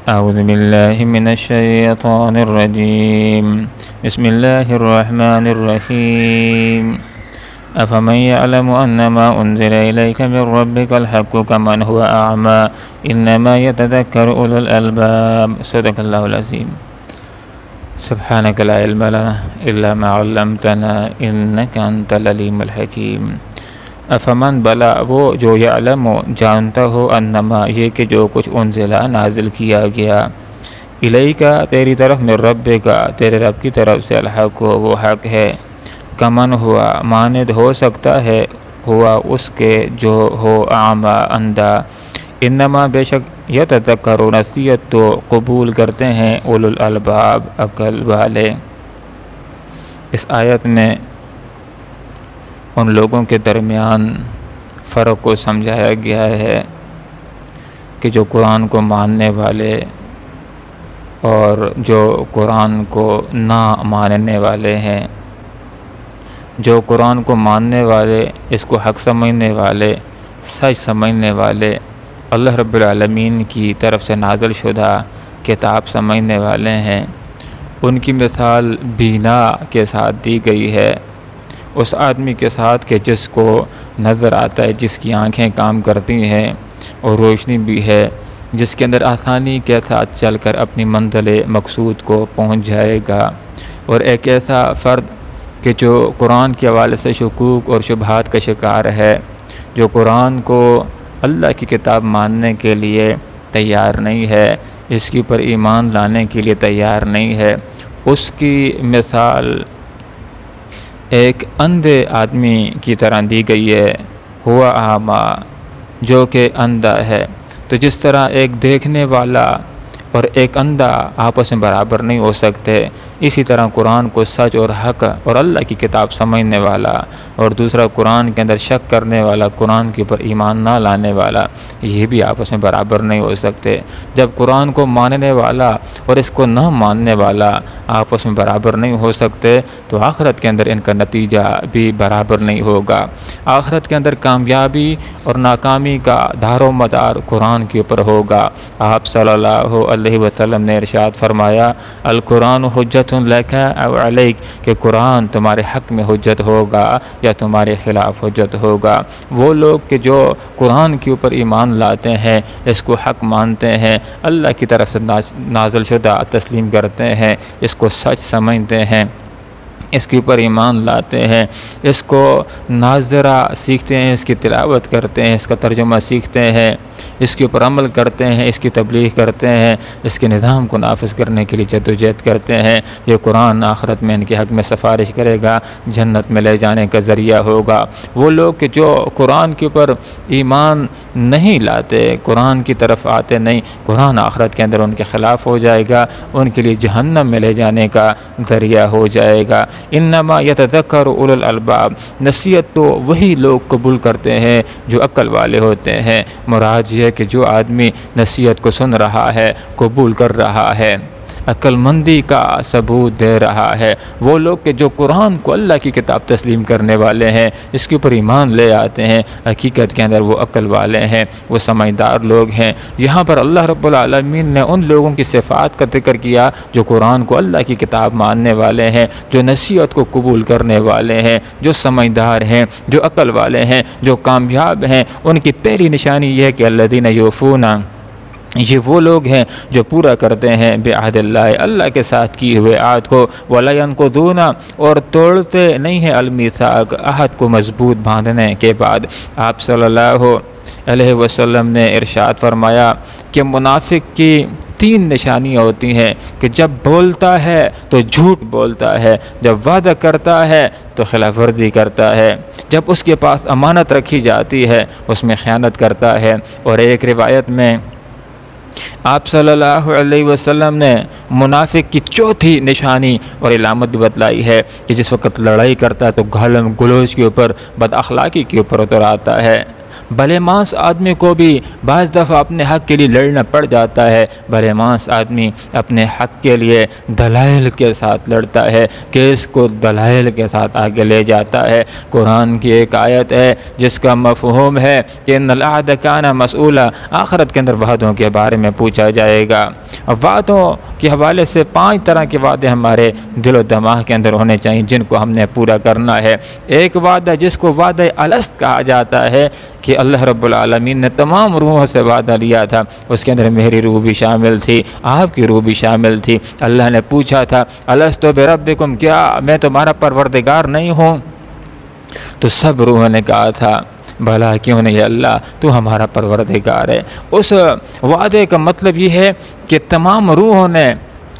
أعوذ بالله من الشيطان الرجيم بسم الله الرحمن الرحيم أفمن يعلم أنما أنزل إليك من ربك الحق كمن هو أعمى إنما يتذكر أولو الألباب صدق الله العظيم سبحانك لا علم لنا إلا ما علمتنا إنك أنت العليم الحكيم افمن بلا وہ جو یعلم جانتا ہو انما یہ کہ جو کچھ انزلہ نازل کیا گیا الیکا تیری طرف من ربک تیرے رب کی طرف سے الحق ہو وہ حق ہے کمن ہوا مانند ہو سکتا ہے ہوا اس کے جو ہو اعمی اندھا انما بے شک یتذکر نصیحت تو قبول کرتے ہیں اولو الالباب عقل والے۔ اس آیت میں ان لوگوں کے درمیان فرق کو سمجھایا گیا ہے کہ جو قرآن کو ماننے والے اور جو قرآن کو نہ ماننے والے ہیں۔ جو قرآن کو ماننے والے، اس کو حق سمجھنے والے، سچ سمجھنے والے، اللہ رب العالمین کی طرف سے نازل شدہ کتاب سمجھنے والے ہیں، ان کی مثال بینا کے ساتھ دی گئی ہے، اس آدمی کے ساتھ کہ جس کو نظر آتا ہے، جس کی آنکھیں کام کرتی ہیں اور روشنی بھی ہے، جس کے اندر آسانی کے ساتھ چل کر اپنی منزل مقصود کو پہنچ جائے گا، اور ایک ایسا فرد کہ جو قرآن کے حوالے سے شکوک اور شبہات کا شکار ہے، جو قرآن کو اللہ کی کتاب ماننے کے لیے تیار نہیں ہے، اس کے اوپر ایمان لانے کے لیے تیار نہیں ہے، اس کی مثال ایک اندھے آدمی کی طرح دی گئی ہے، ہوا اعمی، جو کہ اندھا ہے۔ تو جس طرح ایک دیکھنے والا اور ایک اندھا آپس میں برابر نہیں ہو سکتے، اسی طرح قرآن کو سچ اور حق اور اللہ کی کتاب سمجھنے والا اور دوسرا قرآن کے اندر شک کرنے والا، قرآن کے اوپر ایمان نہ لانے والا، یہ بھی آپس میں برابر نہیں ہو سکتے۔ جب قرآن کو ماننے والا اور اس کو نہ ماننے والا آپس میں برابر نہیں ہو سکتے، تو آخرت کے اندر ان کا نتیجہ بھی برابر نہیں ہوگا۔ آخرت کے اندر کامیابی اور ناکامی کا دار و مدار قرآن کے اوپر ہوگا۔ آپ صلی اللہ علیہ وسلم نے ارشاد فرمایا، القرآن حجت لک او علیک، کہ قرآن تمہارے حق میں حجت ہوگا یا تمہارے خلاف حجت ہوگا۔ وہ لوگ کہ جو قرآن کے اوپر ایمان لاتے ہیں، اس کو حق مانتے ہیں، اللہ کی طرف سے نازل شدہ تسلیم کرتے ہیں، اس کو سچ سمجھتے ہیں، اس کے اوپر ایمان لاتے ہیں، اس کو ناظرہ سیکھتے ہیں، اس کی تلاوت کرتے ہیں، اس کا ترجمہ سیکھتے ہیں، اس کے اوپر عمل کرتے ہیں، اس کی تبلیغ کرتے ہیں، اس کے نظام کو نافذ کرنے کے لیے جدوجہد کرتے ہیں، یہ قرآن آخرت میں ان کے حق میں سفارش کرے گا، جنت میں لے جانے کا ذریعہ ہوگا۔ وہ لوگ کہ جو قرآن کے اوپر ایمان نہیں لاتے، قرآن کی طرف آتے نہیں، قرآن آخرت کے اندر ان کے خلاف ہو جائے گا، ان کے لیے جہنم میں لے جانے کا ذریعہ ہو جائے گا۔ انما یتذکر اولو الالباب، نصیحت تو وہی لوگ قبول کرتے ہیں جو عقل والے ہوتے ہیں۔ مراد یہ ہے کہ جو آدمی نصیحت کو سن رہا ہے، قبول کر رہا ہے، عقل مندی کا ثبوت دے رہا ہے، وہ لوگ کہ جو قرآن کو اللہ کی کتاب تسلیم کرنے والے ہیں، اس کے اوپر ایمان لے آتے ہیں، حقیقت کے اندر وہ عقل والے ہیں، وہ سمجھدار لوگ ہیں۔ یہاں پر اللہ رب العالمین نے ان لوگوں کی صفات کا ذکر کیا جو قرآن کو اللہ کی کتاب ماننے والے ہیں، جو نصیحت کو قبول کرنے والے ہیں، جو سمجھدار ہیں، جو عقل والے ہیں، جو کامیاب ہیں۔ ان کی پہلی نشانی یہ ہے کہ الذین یوفون، یہ وہ لوگ ہیں جو پورا کرتے ہیں بعہد اللہ، اللہ کے ساتھ کیے ہوئے عہد کو، ولا ینقضون، اور توڑتے نہیں ہیں المیثاق، عہد کو مضبوط باندھنے کے بعد۔ آپ صلی اللہ علیہ وسلم نے ارشاد فرمایا کہ منافق کی 3 نشانیاں ہوتی ہیں کہ جب بولتا ہے تو جھوٹ بولتا ہے، جب وعدہ کرتا ہے تو خلاف ورزی کرتا ہے، جب اس کے پاس امانت رکھی جاتی ہے اس میں خیانت کرتا ہے۔ اور ایک روایت میں آپ صلی اللہ علیہ وسلم نے منافق کی 4تھی نشانی اور علامت بھی بتلائی ہے کہ جس وقت لڑائی کرتا ہے تو گالم گلوچ کے اوپر، بد اخلاقی کے اوپر اتر آتا ہے، بھلے مانس آدمی کو بھی بعض دفعہ اپنے حق کے لیے لڑنا پڑ جاتا ہے، بھلے مانس آدمی اپنے حق کے لیے دلائل کے ساتھ لڑتا ہے، کیس کو دلائل کے ساتھ آگے لے جاتا ہے۔ قرآن کی ایک آیت ہے جس کا مفہوم ہے کہ ان العہد کان مسئولا، آخرت کے اندر وعدوں کے بارے میں پوچھا جائے گا۔ وعدوں کے حوالے سے 5 طرح کے وعدے ہمارے دل و دماغ کے اندر ہونے چاہیے جن کو ہم نے پورا کرنا ہے۔ ایک وعدہ جس کو وعدہ الست کہا جاتا ہے کہ اللہ رب العالمین نے تمام روحوں سے وعدہ لیا تھا، اس کے اندر میری روح بھی شامل تھی، آپ کی روح بھی شامل تھی۔ اللہ نے پوچھا تھا الست بربکم، کیا میں تمہارا پروردگار نہیں ہوں؟ تو سب روحوں نے کہا تھا بھلا کیوں نہیں اللہ، تو ہمارا پروردگار ہے۔ اس وعدے کا مطلب یہ ہے کہ تمام روحوں نے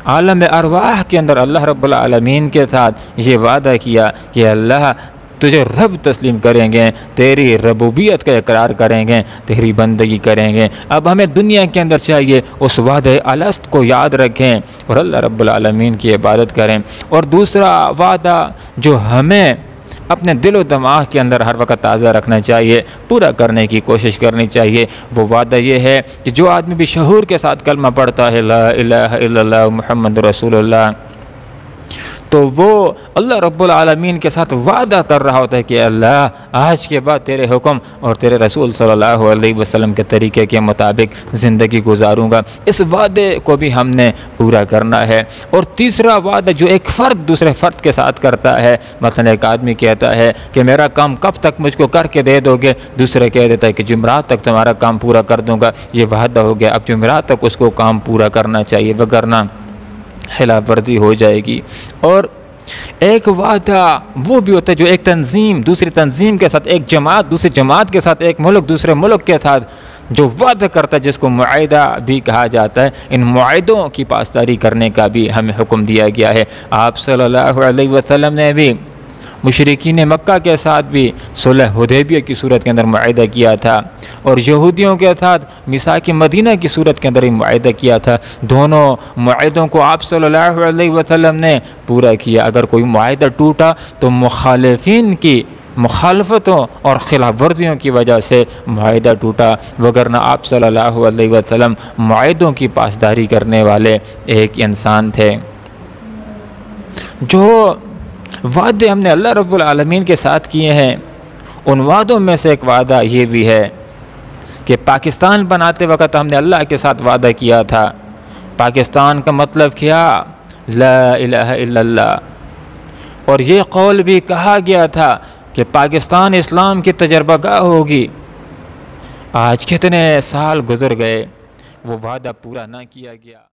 عالم ارواح کے اندر اللہ رب العالمین کے ساتھ یہ وعدہ کیا کہ اللہ تجھے رب تسلیم کریں گے، تیری ربوبیت کا اقرار کریں گے، تیری بندگی کریں گے۔ اب ہمیں دنیا کے اندر چاہیے اس وعدہ الست کو یاد رکھیں اور اللہ رب العالمین کی عبادت کریں۔ اور دوسرا وعدہ جو ہمیں اپنے دل و دماغ کے اندر ہر وقت تازہ رکھنا چاہیے، پورا کرنے کی کوشش کرنی چاہیے، وہ وعدہ یہ ہے کہ جو آدمی بھی شعور کے ساتھ کلمہ پڑھتا ہے لا الہ الا اللہ محمد رسول اللہ، تو وہ اللہ رب العالمین کے ساتھ وعدہ کر رہا ہوتا ہے کہ اللہ آج کے بعد تیرے حکم اور تیرے رسول صلی اللہ علیہ وسلم کے طریقے کے مطابق زندگی گزاروں گا۔ اس وعدے کو بھی ہم نے پورا کرنا ہے۔ اور تیسرا وعدہ جو ایک فرد دوسرے فرد کے ساتھ کرتا ہے، مثلا ایک آدمی کہتا ہے کہ میرا کام کب تک مجھ کو کر کے دے دو گے، دوسرا کہہ دیتا ہے کہ جمعرات تک تمہارا کام پورا کر دوں گا، یہ وعدہ ہو گیا۔ اب جمعرات تک اس کو کام پورا کرنا چاہیے، وگرنہ خلاف ورزی ہو جائے گی۔ اور ایک وعدہ وہ بھی ہوتا ہے جو ایک تنظیم دوسری تنظیم کے ساتھ، ایک جماعت دوسری جماعت کے ساتھ، ایک ملک دوسرے ملک کے ساتھ جو وعدہ کرتا ہے، جس کو معاہدہ بھی کہا جاتا ہے۔ ان معاہدوں کی پاسداری کرنے کا بھی ہمیں حکم دیا گیا ہے۔ آپ صلی اللہ علیہ وسلم نے بھی مشرکین مکہ کے ساتھ بھی صلح حدیبیہ کی صورت کے اندر معاہدہ کیا تھا، اور یہودیوں کے ساتھ میثاق مدینہ کی صورت کے اندر ہی معاہدہ کیا تھا۔ دونوں معاہدوں کو آپ صلی اللہ علیہ وسلم نے پورا کیا۔ اگر کوئی معاہدہ ٹوٹا تو مخالفین کی مخالفتوں اور خلاف ورزیوں کی وجہ سے معاہدہ ٹوٹا، وگرنہ آپ صلی اللہ علیہ وسلم معاہدوں کی پاسداری کرنے والے ایک انسان تھے۔ جو وعدے ہم نے اللہ رب العالمین کے ساتھ کیے ہیں، ان وعدوں میں سے ایک وعدہ یہ بھی ہے کہ پاکستان بناتے وقت ہم نے اللہ کے ساتھ وعدہ کیا تھا۔ پاکستان کا مطلب کیا؟ لا الہ الا اللہ۔ اور یہ قول بھی کہا گیا تھا کہ پاکستان اسلام کی تجربہ گاہ ہوگی۔ آج کتنے سال گزر گئے، وہ وعدہ پورا نہ کیا گیا۔